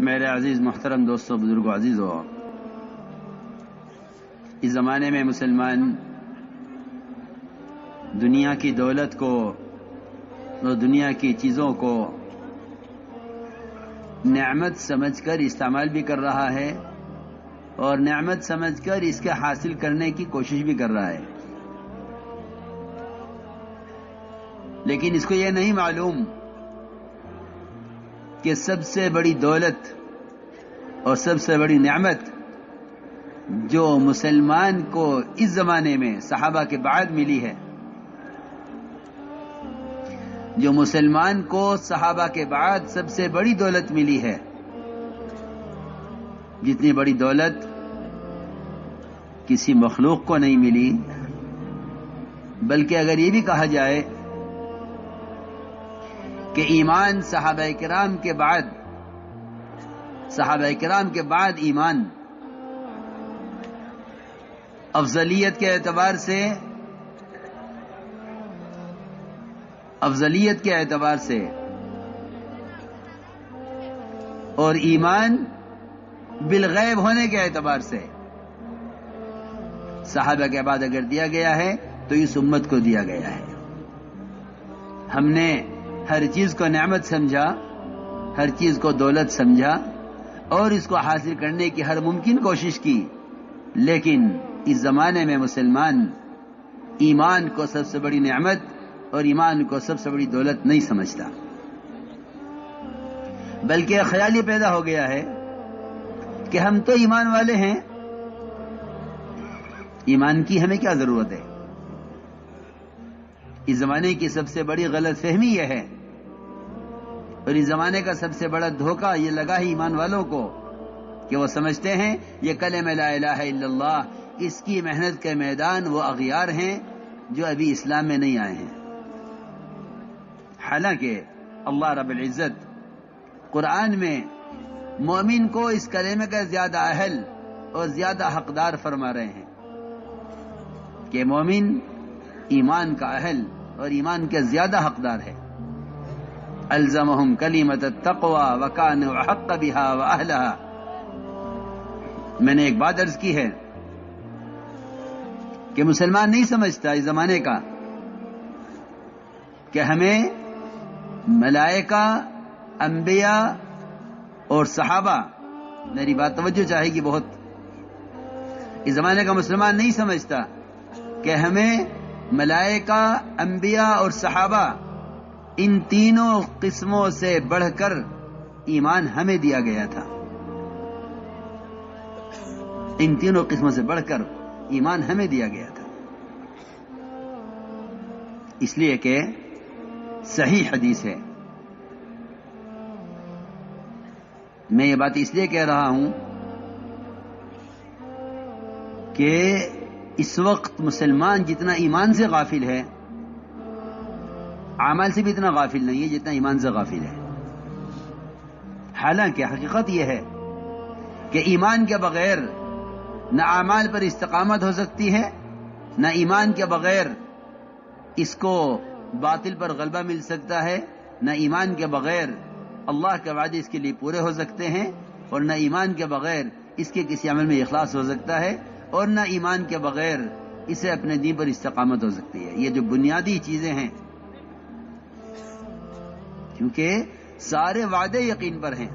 میرے عزیز محترم دوستوں، بزرگوں، عزیزوں، اس زمانے میں مسلمان دنیا کی دولت کو اور دنیا کی چیزوں کو نعمت سمجھ کر استعمال بھی کر رہا ہے اور نعمت سمجھ کر اس کے حاصل کرنے کی کوشش بھی کر رہا ہے، لیکن اس کو یہ نہیں معلوم کہ سب سے بڑی دولت اور سب سے بڑی نعمت جو مسلمان کو اس زمانے میں صحابہ کے بعد ملی ہے، جو مسلمان کو صحابہ کے بعد سب سے بڑی دولت ملی ہے، جتنی بڑی دولت کسی مخلوق کو نہیں ملی، بلکہ اگر یہ بھی کہا جائے کہ ایمان صحابہ کرام کے بعد ایمان افضلیت کے اعتبار سے اور ایمان بالغیب ہونے کے اعتبار سے صحابہ کے بعد اگر دیا گیا ہے تو اس امت کو دیا گیا ہے۔ ہم نے ہر چیز کو نعمت سمجھا، ہر چیز کو دولت سمجھا اور اس کو حاصل کرنے کی ہر ممکن کوشش کی، لیکن اس زمانے میں مسلمان ایمان کو سب سے بڑی نعمت اور ایمان کو سب سے بڑی دولت نہیں سمجھتا، بلکہ خیال یہ پیدا ہو گیا ہے کہ ہم تو ایمان والے ہیں، ایمان کی ہمیں کیا ضرورت ہے۔ اس زمانے کی سب سے بڑی غلط فہمی یہ ہے اور اس زمانے کا سب سے بڑا دھوکہ یہ لگا ہے ایمان والوں کو کہ وہ سمجھتے ہیں یہ کلمہ لا الہ الا اللہ، اس کی محنت کے میدان وہ اغیار ہیں جو ابھی اسلام میں نہیں آئے ہیں، حالانکہ اللہ رب العزت قرآن میں مومن کو اس کلمے کا زیادہ اہل اور زیادہ حقدار فرما رہے ہیں کہ مومن ایمان کا اہل اور ایمان کے زیادہ حقدار ہے۔ الزمہم کلمۃ التقوی وکانوا احق بها واہلها۔ میں نے ایک بات عرض کی ہے کہ مسلمان نہیں سمجھتا اس زمانے کا کہ ہمیں ملائکہ، انبیاء اور صحابہ، میری بات توجہ چاہے گی بہت، اس زمانے کا مسلمان نہیں سمجھتا کہ ہمیں ملائکہ، انبیاء اور صحابہ ان تینوں قسموں سے بڑھ کر ایمان ہمیں دیا گیا تھا، ان تینوں قسموں سے بڑھ کر ایمان ہمیں دیا گیا تھا، اس لیے کہ صحیح حدیث ہے۔ میں یہ بات اس لیے کہہ رہا ہوں کہ اس وقت مسلمان جتنا ایمان سے غافل ہے، اعمال سے بھی اتنا غافل نہیں ہے جتنا ایمان سے غافل ہے۔ حالانکہ حقیقت یہ ہے کہ ایمان کے بغیر نہ اعمال پر استقامت ہو سکتی ہے، نہ ایمان کے بغیر اس کو باطل پر غلبہ مل سکتا ہے، نہ ایمان کے بغیر اللہ کے وعدے اس کے لیے پورے ہو سکتے ہیں، اور نہ ایمان کے بغیر اس کے کسی عمل میں اخلاص ہو سکتا ہے، اور نہ ایمان کے بغیر اسے اپنے دین پر استقامت ہو سکتی ہے۔ یہ جو بنیادی چیزیں ہیں، کیونکہ سارے وعدے یقین پر ہیں،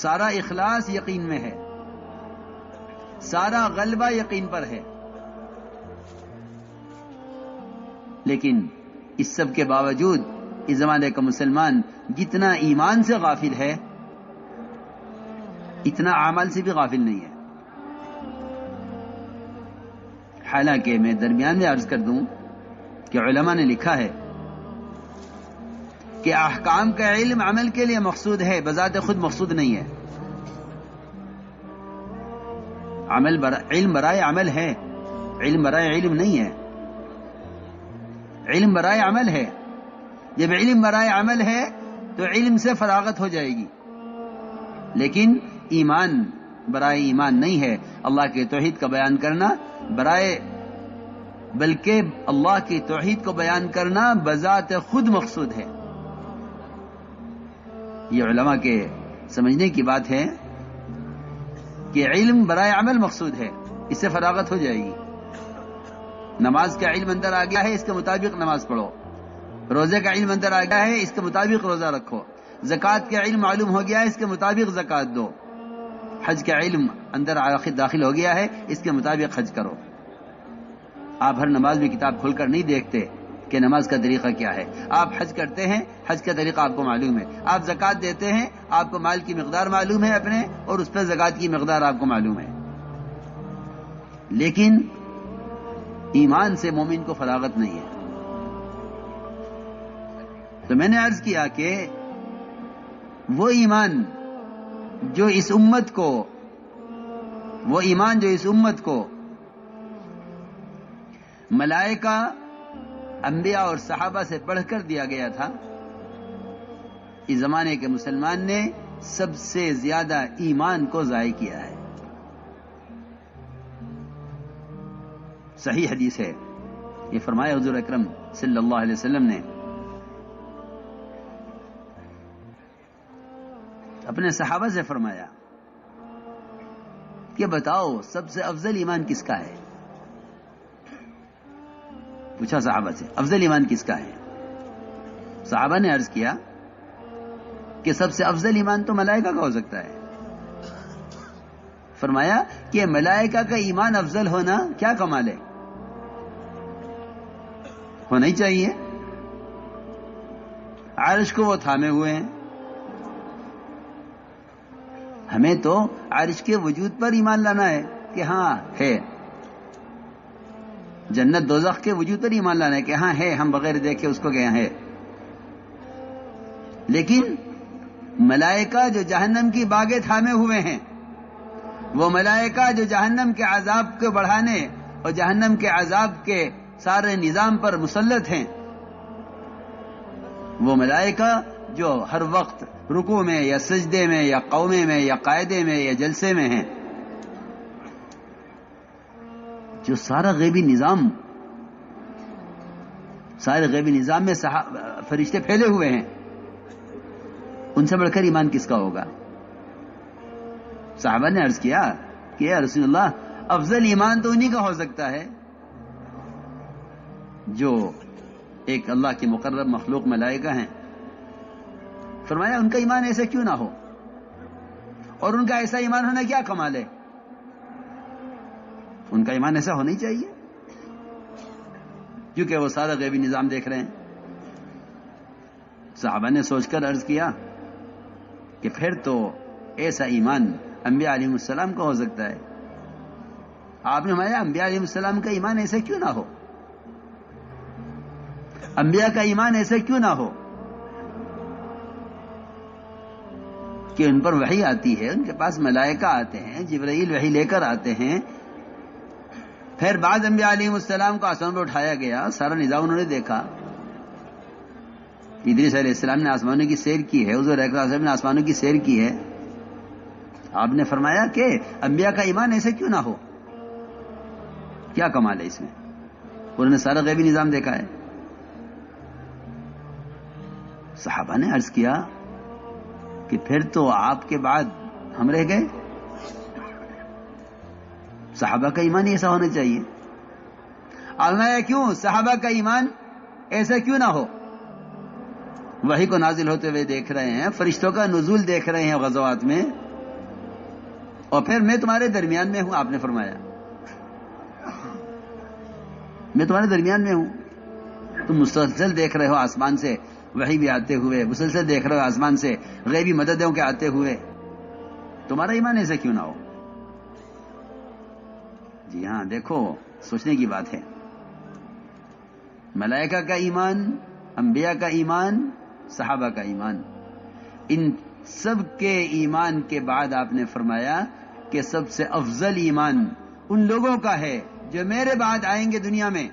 سارا اخلاص یقین میں ہے، سارا غلبہ یقین پر ہے، لیکن اس سب کے باوجود اس زمانے کا مسلمان جتنا ایمان سے غافل ہے اتنا اعمال سے بھی غافل نہیں ہے۔ حالانکہ میں درمیان میں عرض کر دوں کہ علماء نے لکھا ہے کہ احکام کا علم عمل کے لیے مقصود ہے، بذات خود مقصود نہیں ہے۔ علم برائے عمل ہے، علم برائے علم نہیں ہے، علم برائے عمل ہے۔ جب علم برائے عمل ہے تو علم سے فراغت ہو جائے گی، لیکن ایمان برائے ایمان نہیں ہے۔ اللہ کے توحید کا بیان کرنا بلکہ اللہ کی توحید کو بیان کرنا بذات خود مقصود ہے۔ یہ علماء کے سمجھنے کی بات ہے کہ علم برائے عمل مقصود ہے، اس سے فراغت ہو جائے گی. نماز کا علم اندر آ گیا ہے، اس کے مطابق نماز پڑھو. روزے کا علم اندر آ گیا ہے، اس کے مطابق روزہ رکھو. زکوٰۃ کا علم معلوم ہو گیا ہے، اس کے مطابق زکوٰۃ دو. حج کا علم اندر داخل ہو گیا ہے، اس کے مطابق حج کرو. آپ ہر نماز میں کتاب کھول کر نہیں دیکھتے کہ نماز کا طریقہ کیا ہے. آپ حج کرتے ہیں، حج کا طریقہ آپ کو معلوم ہے. آپ زکوٰۃ دیتے ہیں، آپ کو مال کی مقدار معلوم ہے اپنے، اور اس پر زکوٰۃ کی مقدار آپ کو معلوم ہے. لیکن ایمان سے مومن کو فراغت نہیں ہے. تو میں نے عرض کیا کہ وہ ایمان جو اس امت کو ملائکہ، انبیاء اور صحابہ سے پڑھ کر دیا گیا تھا، اس زمانے کے مسلمان نے سب سے زیادہ ایمان کو ضائع کیا ہے. صحیح حدیث ہے، یہ فرمایا حضور اکرم صلی اللہ علیہ وسلم نے اپنے صحابہ سے فرمایا کہ بتاؤ سب سے افضل ایمان کس کا ہے؟ پوچھا صحابہ سے افضل ایمان کس کا ہے؟ صحابہ نے عرض کیا کہ سب سے افضل ایمان تو ملائکہ کا ہو سکتا ہے. فرمایا کہ ملائکہ کا ایمان افضل ہونا کیا کمال ہے، ہونا ہی چاہیے. عرش کو وہ تھامے ہوئے ہیں، ہمیں تو عرش کے وجود پر ایمان لانا ہے کہ ہاں ہے. جنت دوزخ کے وجود پر ایمان لانا ہے کہ ہاں ہے، ہم بغیر دیکھے اس کو گیا ہے. لیکن ملائکہ جو جہنم کی باغیں تھامے ہوئے ہیں، وہ ملائکہ جو جہنم کے عذاب کو بڑھانے اور جہنم کے عذاب کے سارے نظام پر مسلط ہیں، وہ ملائکہ جو ہر وقت رکوع میں یا سجدے میں یا قومے میں یا قاعدے میں یا جلسے میں ہیں، جو سارے غیبی نظام میں فرشتے پھیلے ہوئے ہیں، ان سے بڑھ کر ایمان کس کا ہوگا؟ صحابہ نے عرض کیا کہ یا رسول اللہ، افضل ایمان تو انہی کا ہو سکتا ہے جو ایک اللہ کے مقرب مخلوق ملائکہ ہیں. فرمایا ان کا ایمان ایسا کیوں نہ ہو، اور ان کا ایسا ایمان ہونا کیا کمال ہے؟ ان کا ایمان ایسا ہونا ہی چاہیے کیونکہ وہ سارا غیبی نظام دیکھ رہے ہیں. صحابہ نے سوچ کر عرض کیا کہ پھر تو ایسا ایمان انبیاء علیہ السلام کا ہو سکتا ہے. آپ نے فرمایا انبیاء علیہ السلام کا ایمان ایسا کیوں نہ ہو، انبیاء کا ایمان ایسا کیوں نہ ہو کہ ان پر وحی آتی ہے، ان کے پاس ملائکہ آتے ہیں، جبرائیل وحی لے کر آتے ہیں. پھر بعد انبیاء علیہ السلام کو آسمان پر اٹھایا گیا، سارا نظام انہوں نے دیکھا. ادریس علیہ السلام نے آسمانوں کی سیر کی ہے، حضور اکرم صلی اللہ علیہ وسلم نے آسمانوں کی سیر کی ہے. آپ نے فرمایا کہ انبیاء کا ایمان ایسے کیوں نہ ہو، کیا کمال ہے اس میں؟ انہوں نے سارا غیبی نظام دیکھا ہے. صحابہ نے عرض کیا کہ پھر تو آپ کے بعد ہم رہ گئے، صحابہ کا ایمان ایسا ہونا چاہیے. فرمایا کیوں صحابہ کا ایمان ایسا کیوں نہ ہو؟ وحی کو نازل ہوتے ہوئے دیکھ رہے ہیں، فرشتوں کا نزول دیکھ رہے ہیں غزوات میں، اور پھر میں تمہارے درمیان میں ہوں. آپ نے فرمایا میں تمہارے درمیان میں ہوں، تم مسلسل دیکھ رہے ہو آسمان سے وحی بھی آتے ہوئے، مسلسل دیکھ رہے ہو آسمان سے غیبی مددوں کے آتے ہوئے، تمہارا ایمان ایسا کیوں نہ ہو؟ جی ہاں، دیکھو سوچنے کی بات ہے. ملائکہ کا ایمان، انبیاء کا ایمان، صحابہ کا ایمان، ان سب کے ایمان کے بعد آپ نے فرمایا کہ سب سے افضل ایمان ان لوگوں کا ہے جو میرے بعد آئیں گے دنیا میں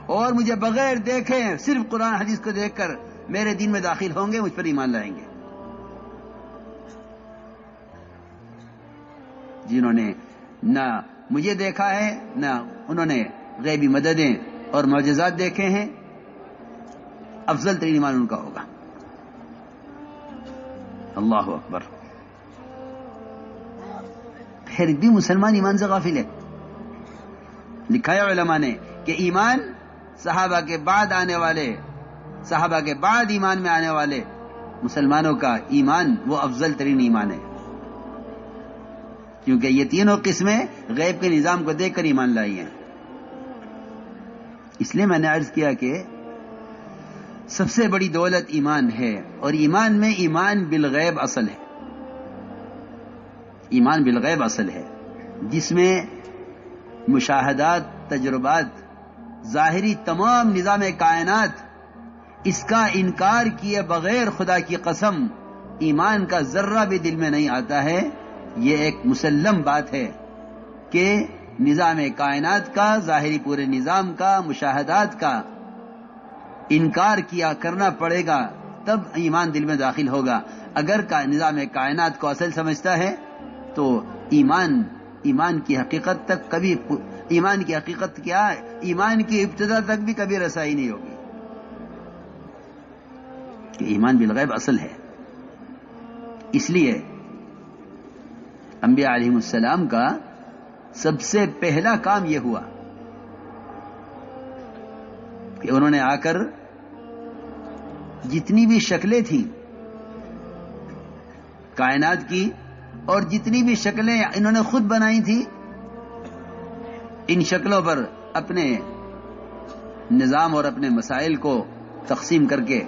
اور مجھے بغیر دیکھے صرف قرآن حدیث کو دیکھ کر میرے دین میں داخل ہوں گے، مجھ پر ایمان لائیں گے. جنہوں نے نہ مجھے دیکھا ہے، نہ انہوں نے غیبی مددیں اور معجزات دیکھے ہیں، افضل ترین ایمان ان کا ہوگا. اللہ اکبر. پھر بھی مسلمان ایمان سے غافل ہے. لکھا ہے علماء نے کہ ایمان صحابہ کے بعد آنے والے، صحابہ کے بعد ایمان میں آنے والے مسلمانوں کا ایمان وہ افضل ترین ایمان ہے، کیونکہ یہ تینوں قسمیں غیب کے نظام کو دیکھ کر ایمان لائی ہیں. اس لیے میں نے عرض کیا کہ سب سے بڑی دولت ایمان ہے، اور ایمان میں ایمان بالغیب اصل ہے. ایمان بالغیب اصل ہے جس میں مشاہدات، تجربات، ظاہری تمام نظام کائنات، اس کا انکار کیے بغیر خدا کی قسم ایمان کا ذرہ بھی دل میں نہیں آتا ہے. یہ ایک مسلم بات ہے کہ نظام کائنات کا، ظاہری پورے نظام کا، مشاہدات کا انکار کیا کرنا پڑے گا، تب ایمان دل میں داخل ہوگا. اگر نظام کائنات کو اصل سمجھتا ہے تو ایمان کی حقیقت تک کبھی، ایمان کی حقیقت کیا، ایمان کی ابتدا تک بھی کبھی رسائی نہیں ہوگی. کہ ایمان بالغیب اصل ہے. اس لیے انبیاء علیہ السلام کا سب سے پہلا کام یہ ہوا کہ انہوں نے آ کر جتنی بھی شکلیں تھیں کائنات کی، اور جتنی بھی شکلیں انہوں نے خود بنائی تھی، ان شکلوں پر اپنے نظام اور اپنے مسائل کو تقسیم کر کے،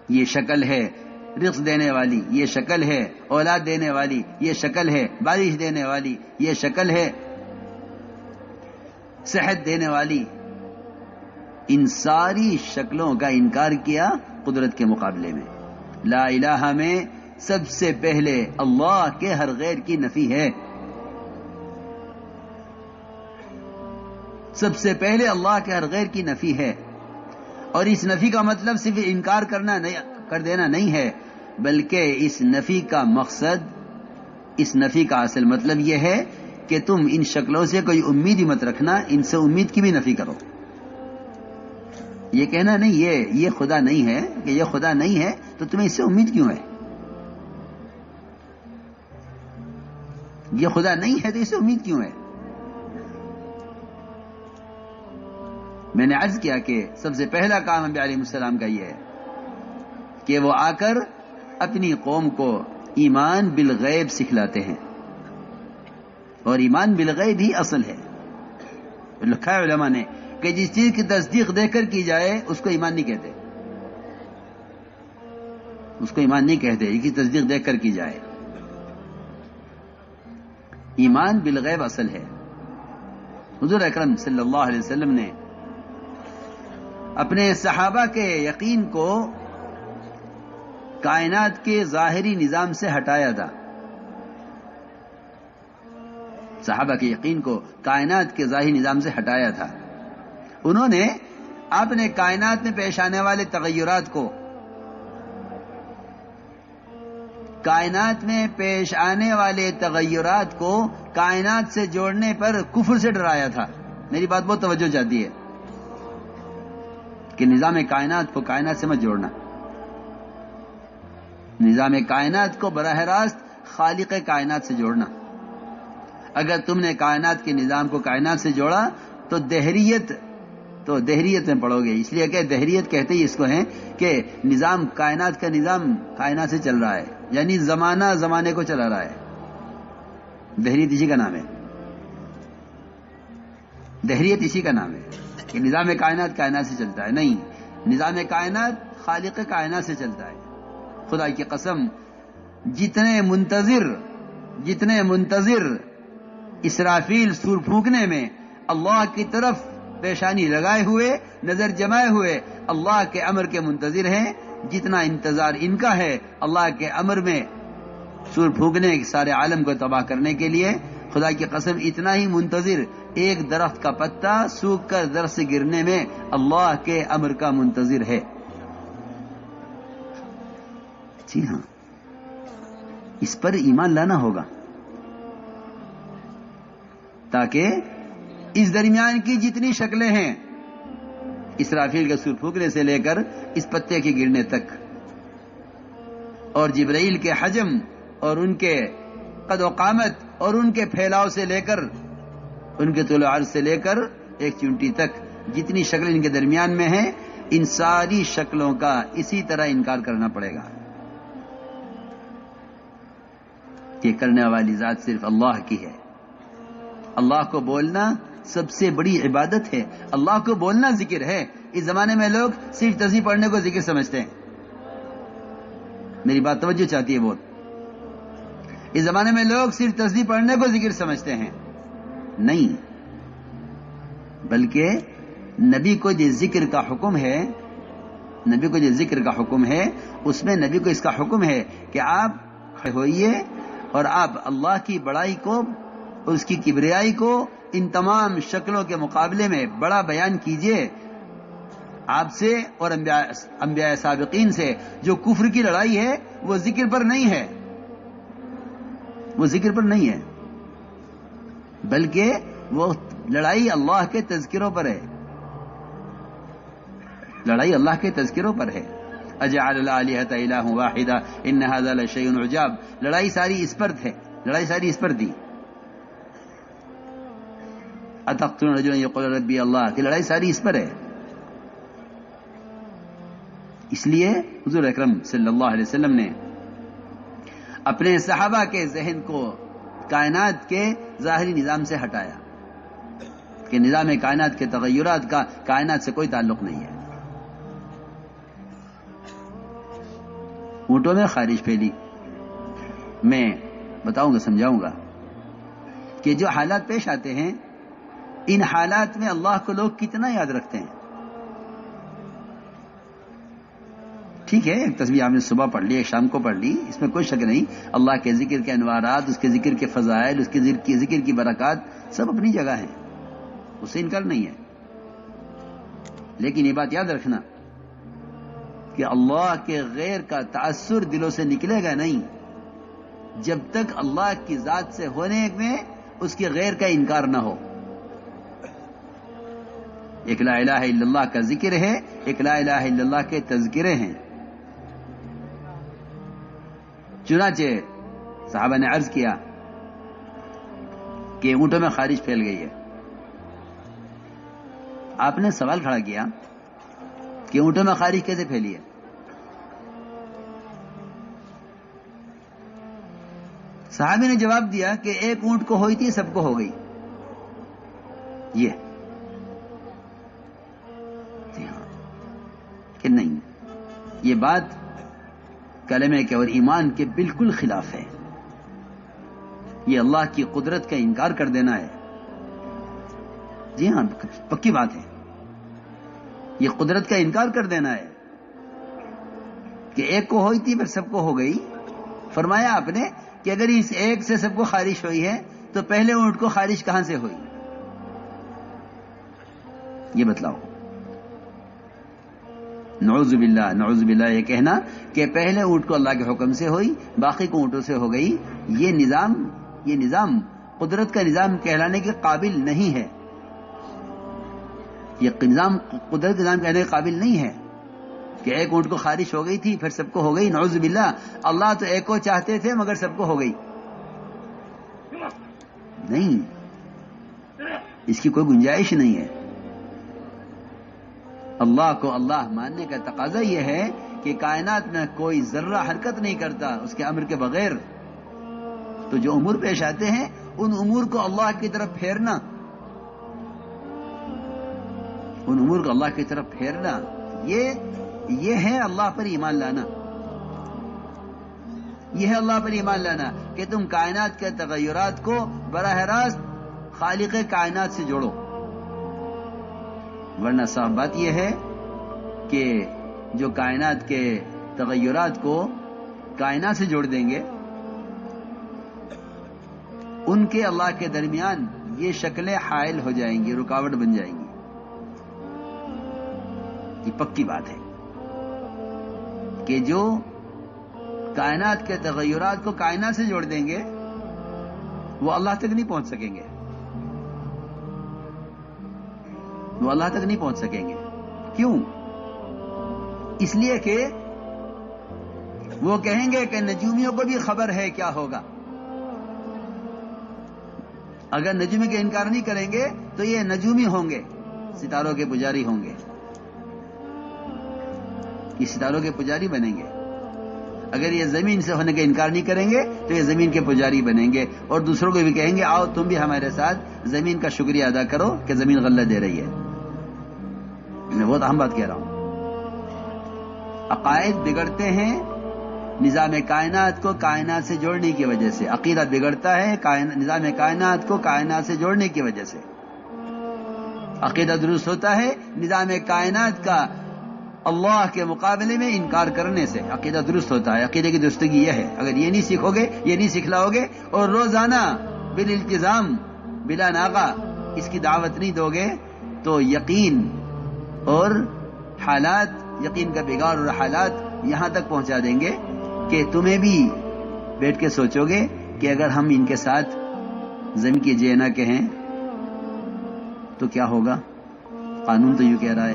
یہ شکل ہے رزق دینے والی، یہ شکل ہے اولاد دینے والی، یہ شکل ہے بارش دینے والی، یہ شکل ہے صحت دینے والی، ان ساری شکلوں کا انکار کیا قدرت کے مقابلے میں. لا الہ میں سب سے پہلے اللہ کے ہر غیر کی نفی ہے. سب سے پہلے اللہ کے ہر غیر کی نفی ہے. اور اس نفی کا مطلب صرف انکار کر دینا نہیں ہے، بلکہ اس نفی کا مقصد، اس نفی کا اصل مطلب یہ ہے کہ تم ان شکلوں سے کوئی امید ہی مت رکھنا، ان سے امید کی بھی نفی کرو. یہ کہنا نہیں یہ خدا نہیں ہے، کہ یہ خدا نہیں ہے تو تمہیں اس سے امید کیوں ہے؟ یہ خدا نہیں ہے تو اس سے امید کیوں ہے؟ میں نے عرض کیا کہ سب سے پہلا کام انبیاء علیہ السلام کا یہ ہے کہ وہ آ کر اپنی قوم کو ایمان بالغیب سکھلاتے ہیں، اور ایمان بالغیب ہی اصل ہے. لکھا ہے علماء نے کہ جس چیز کی تصدیق دے کر کی جائے اس کو ایمان نہیں کہتے، اس کو ایمان نہیں کہتے، اس کی تصدیق دے کر کی جائے. ایمان بالغیب اصل ہے. حضور اکرم صلی اللہ علیہ وسلم نے اپنے صحابہ کے یقین کو کائنات کے ظاہری نظام سے ہٹایا تھا. صحابہ کے یقین کو کائنات کے ظاہری نظام سے ہٹایا تھا. انہوں نے اپنے کائنات میں پیش آنے والے تغیرات کو، کائنات میں پیش آنے والے تغیرات کو کائنات سے جوڑنے پر کفر سے ڈرایا تھا. میری بات بہت توجہ چاہتی ہے کہ نظام کائنات کو کائنات سے مت جوڑنا. نظام کائنات کو براہ راست خالق کائنات سے جوڑنا. اگر تم نے کائنات کے نظام کو کائنات سے جوڑا تو دہریت میں پڑو گے. اس لیے کہ دہریت کہتے ہی اس کو ہیں کہ نظام کائنات کا نظام کائنات سے چل رہا ہے، یعنی زمانہ زمانے کو چلا رہا ہے. دہریت اسی کا نام ہے. دہریت اسی کا نام ہے کہ نظام کائنات کائنات سے چلتا ہے. نہیں، نظام کائنات خالق کائنات سے چلتا ہے. خدا کی قسم، جتنے منتظر اسرافیل سور پھونکنے میں اللہ کی طرف پیشانی لگائے ہوئے، نظر جمائے ہوئے اللہ کے امر کے منتظر ہیں، جتنا انتظار ان کا ہے اللہ کے امر میں سور پھونکنے سارے عالم کو تباہ کرنے کے لیے، خدا کی قسم اتنا ہی منتظر ایک درخت کا پتا سوکھ کر درخت سے گرنے میں اللہ کے امر کا منتظر ہے. جی ہاں، اس پر ایمان لانا ہوگا تاکہ اس درمیان کی جتنی شکلیں ہیں، اسرافیل کے سور پھونکنے سے لے کر اس پتے کے گرنے تک، اور جبرائیل کے حجم اور ان کے قد و قامت اور ان کے پھیلاؤ سے لے کر ان کے طول و عرض سے لے کر ایک چونٹی تک جتنی شکلیں ان کے درمیان میں ہیں، ان ساری شکلوں کا اسی طرح انکار کرنا پڑے گا. یہ کرنے والی ذات صرف اللہ کی ہے. اللہ کو بولنا سب سے بڑی عبادت ہے. اللہ کو بولنا ذکر ہے. اس زمانے میں لوگ صرف تسبیح پڑھنے کو ذکر سمجھتے ہیں. میری بات توجہ چاہتی ہے بہت. اس زمانے میں لوگ صرف تسبیح پڑھنے کو ذکر سمجھتے ہیں. نہیں، بلکہ نبی کو جو ذکر کا حکم ہے، نبی کو جو ذکر کا حکم ہے، اس میں نبی کو اس کا حکم ہے کہ آپ کھڑے ہوئیے اور آپ اللہ کی بڑائی کو اور اس کی کبریائی کو ان تمام شکلوں کے مقابلے میں بڑا بیان کیجئے. آپ سے اور انبیاء سابقین سے جو کفر کی لڑائی ہے وہ ذکر پر نہیں ہے، وہ ذکر پر نہیں ہے، بلکہ وہ لڑائی اللہ کے تذکروں پر ہے. لڑائی اللہ کے تذکروں پر ہے. اجعل الالهة الہ واحدہ ان هذا لشیء عجاب. لڑائی ساری اس پر تھے، لڑائی ساری اس پر تھی. اتقتلون رجلا یقول ربی اللہ کی لڑائی ساری اس پر ہے. اس لیے حضور اکرم صلی اللہ علیہ وسلم نے اپنے صحابہ کے ذہن کو کائنات کے ظاہری نظام سے ہٹایا کہ نظام کائنات کے تغیرات کا کائنات سے کوئی تعلق نہیں ہے. اونٹوں میں خارش پھیلی. میں بتاؤں گا، سمجھاؤں گا کہ جو حالات پیش آتے ہیں ان حالات میں اللہ کو لوگ کتنا یاد رکھتے ہیں. ٹھیک ہے، ایک تسبیح آپ نے صبح پڑھ لی، ایک شام کو پڑھ لی، اس میں کوئی شک نہیں. اللہ کے ذکر کے انوارات، اس کے ذکر کے فضائل، اس کے ذکر کی برکات سب اپنی جگہ ہیں، اس سے انکار نہیں ہے. لیکن یہ بات یاد رکھنا کہ اللہ کے غیر کا تأثر دلوں سے نکلے گا نہیں جب تک اللہ کی ذات سے ہونے میں اس کے غیر کا انکار نہ ہو. ایک لا الہ الا اللہ کا ذکر ہے، ایک لا الہ الا اللہ کے تذکرے ہیں. چنانچہ صحابہ نے عرض کیا کہ اونٹوں میں خارش پھیل گئی ہے. آپ نے سوال کھڑا کیا کہ اونٹوں میں خارش کیسے پھیلی ہے؟ صحابی نے جواب دیا کہ ایک اونٹ کو ہوئی تھی، سب کو ہو گئی. یہ کہ نہیں، یہ بات کلمے کے اور ایمان کے بالکل خلاف ہے. یہ اللہ کی قدرت کا انکار کر دینا ہے. جی ہاں، پکی بات ہے. یہ قدرت کا انکار کر دینا ہے کہ ایک کو ہوئی تھی پھر سب کو ہو گئی. فرمایا آپ نے کہ اگر اس ایک سے سب کو خارش ہوئی ہے تو پہلے اونٹ کو خارش کہاں سے ہوئی؟ یہ بتلاؤ. نعوذ باللہ، نعوذ باللہ. یہ کہنا کہ پہلے اونٹ کو اللہ کے حکم سے ہوئی، باقی کو اونٹوں سے ہو گئی، یہ نظام قدرت کا نظام کہلانے کے قابل نہیں ہے. یہ نظام قدرت کا نظام کہنے کے قابل نہیں ہے کہ ایک اونٹ کو خارش ہو گئی تھی پھر سب کو ہو گئی. نعوذ باللہ. اللہ تو ایک کو چاہتے تھے مگر سب کو ہو گئی. نہیں، اس کی کوئی گنجائش نہیں ہے. اللہ کو اللہ ماننے کا تقاضا یہ ہے کہ کائنات میں کوئی ذرہ حرکت نہیں کرتا اس کے امر کے بغیر. تو جو امور پیش آتے ہیں ان امور کو اللہ کی طرف پھیرنا، ان امور کو اللہ کی طرف پھیرنا، یہ ہے اللہ پر ایمان لانا. یہ ہے اللہ پر ایمان لانا کہ تم کائنات کے تغیرات کو براہ راست خالق کائنات سے جوڑو. ورنہ صاف بات یہ ہے کہ جو کائنات کے تغیرات کو کائنات سے جوڑ دیں گے ان کے اللہ کے درمیان یہ شکلیں حائل ہو جائیں گی، رکاوٹ بن جائیں گی. یہ پکی بات ہے کہ جو کائنات کے تغیرات کو کائنات سے جوڑ دیں گے وہ اللہ تک نہیں پہنچ سکیں گے. وہ اللہ تک نہیں پہنچ سکیں گے. کیوں؟ اس لیے کہ وہ کہیں گے کہ نجومیوں کو بھی خبر ہے کیا ہوگا. اگر نجومی کا انکار نہیں کریں گے تو یہ نجومی ہوں گے، ستاروں کے پجاری ہوں گے، یہ ستاروں کے پجاری بنیں گے. اگر یہ زمین سے ہونے کا انکار نہیں کریں گے تو یہ زمین کے پجاری بنیں گے، اور دوسروں کو بھی کہیں گے آؤ تم بھی ہمارے ساتھ زمین کا شکریہ ادا کرو کہ زمین غلہ دے رہی ہے. میں بہت اہم بات کہہ رہا ہوں. عقائد بگڑتے ہیں نظام کائنات کو کائنات سے جوڑنے کی وجہ سے. عقیدہ بگڑتا ہے نظام کائنات کو کائنات سے جوڑنے کی وجہ سے. عقیدہ درست ہوتا ہے نظام کائنات کا اللہ کے مقابلے میں انکار کرنے سے. عقیدہ درست ہوتا ہے. عقیدے کی درستگی یہ ہے، اگر یہ نہیں سیکھو گے، یہ نہیں سکھلاؤ گے، اور روزانہ بالالتزام بلا ناغہ اس کی دعوت نہیں دو گے، تو یقین اور حالات، یقین کا بگاڑ اور حالات یہاں تک پہنچا دیں گے کہ تمہیں بھی بیٹھ کے سوچو گے کہ اگر ہم ان کے ساتھ زمین کی جے نہ کہیں تو کیا ہوگا. قانون تو یوں کہہ رہا ہے،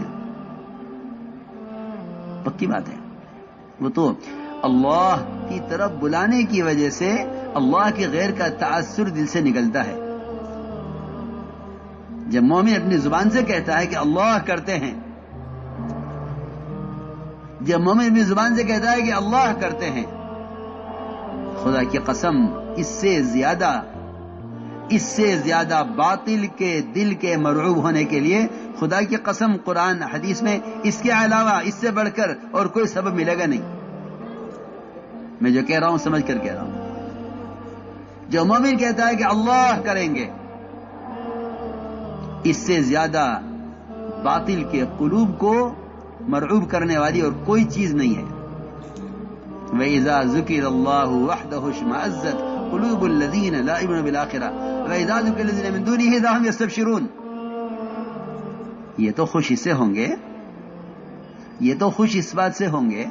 پکی بات ہے. وہ تو اللہ کی طرف بلانے کی وجہ سے اللہ کے غیر کا تاثر دل سے نکلتا ہے. جب مومن اپنی زبان سے کہتا ہے کہ اللہ کرتے ہیں، جب مومن اپنی زبان سے کہتا ہے کہ اللہ کرتے ہیں، خدا کی قسم اس سے زیادہ باطل کے دل کے مرعوب ہونے کے لیے خدا کی قسم قرآن حدیث میں اس کے علاوہ اس سے بڑھ کر اور کوئی سبب ملے گا نہیں. میں جو کہہ رہا ہوں سمجھ کر کہہ رہا ہوں. جو مومن کہتا ہے کہ اللہ کریں گے، اس سے زیادہ باطل کے قلوب کو مرعوب کرنے والی اور کوئی چیز نہیں ہے. وَإِذَا ذُكِرَ اللَّهُ وَحْدَهُ اشْمَأَزَّتْ قُلُوبُ الَّذِينَ لَا يُؤْمِنُونَ بِالْآخِرَةِ وَإِذَا ذُكِرَ الَّذِينَ مِن دُونِهِ إِذَا هُمْ يَسْتَبْشِرُونَ. یہ تو خوش اس سے ہوں گے، یہ تو خوش اس بات سے ہوں گے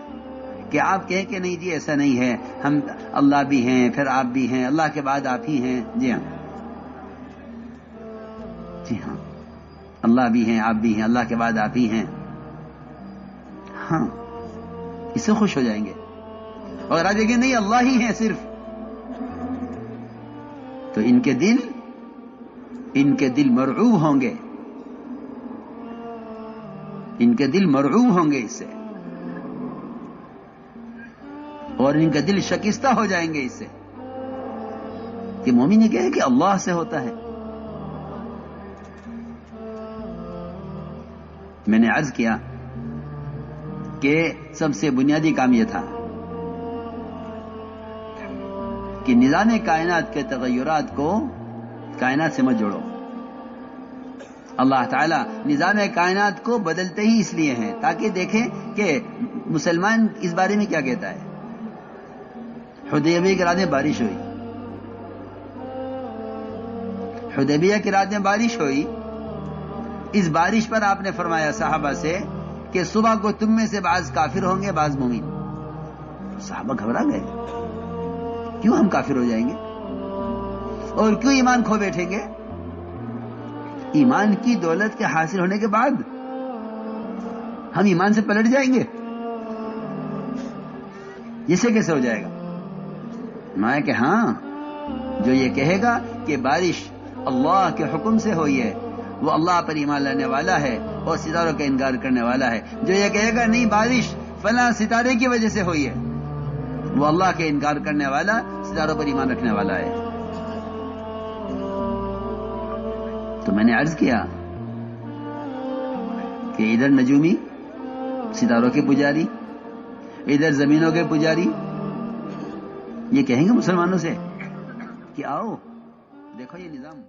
کہ آپ کہیں کہ نہیں جی ایسا نہیں ہے، ہم اللہ بھی ہیں پھر آپ بھی ہیں، اللہ کے بعد آپ ہی ہیں. جی ہاں، جی ہاں، اللہ بھی ہیں آپ بھی ہیں، اللہ کے بعد آپ ہی ہیں. ہاں، اس سے خوش ہو جائیں گے. اور آج دیکھیں نہیں اللہ ہی ہیں صرف، تو ان کے دل مرعوب ہوں گے، ان کے دل مرعوب ہوں گے اس سے، اور ان کا دل شکستہ ہو جائیں گے اس سے کہ مومن یہ کہے کہ اللہ سے ہوتا ہے. میں نے عرض کیا کہ سب سے بنیادی کام یہ تھا کہ نظام کائنات کے تغیرات کو کائنات سے مت جوڑو. اللہ تعالیٰ نظام کائنات کو بدلتے ہی اس لیے ہیں تاکہ دیکھیں کہ مسلمان اس بارے میں کیا کہتا ہے. حدیبیہ کی رات میں بارش ہوئی، حدیبیہ کی رات میں بارش ہوئی. اس بارش پر آپ نے فرمایا صحابہ سے کہ صبح کو تم میں سے بعض کافر ہوں گے بعض مومن. صحابہ گھبرا گئے، کیوں ہم کافر ہو جائیں گے اور کیوں ایمان کھو بیٹھیں گے؟ ایمان کی دولت کے حاصل ہونے کے بعد ہم ایمان سے پلٹ جائیں گے؟ اسے کیسے ہو جائے گا؟ میں کہ ہاں، جو یہ کہے گا کہ بارش اللہ کے حکم سے ہوئی ہے وہ اللہ پر ایمان لانے والا ہے اور ستاروں کا انکار کرنے والا ہے. جو یہ کہے گا نہیں بارش فلاں ستارے کی وجہ سے ہوئی ہے وہ اللہ کے انکار کرنے والا، ستاروں پر ایمان رکھنے والا ہے. تو میں نے عرض کیا کہ ادھر نجومی ستاروں کے پجاری، ادھر زمینوں کے پجاری، یہ کہیں گے مسلمانوں سے کہ آؤ دیکھو یہ نظام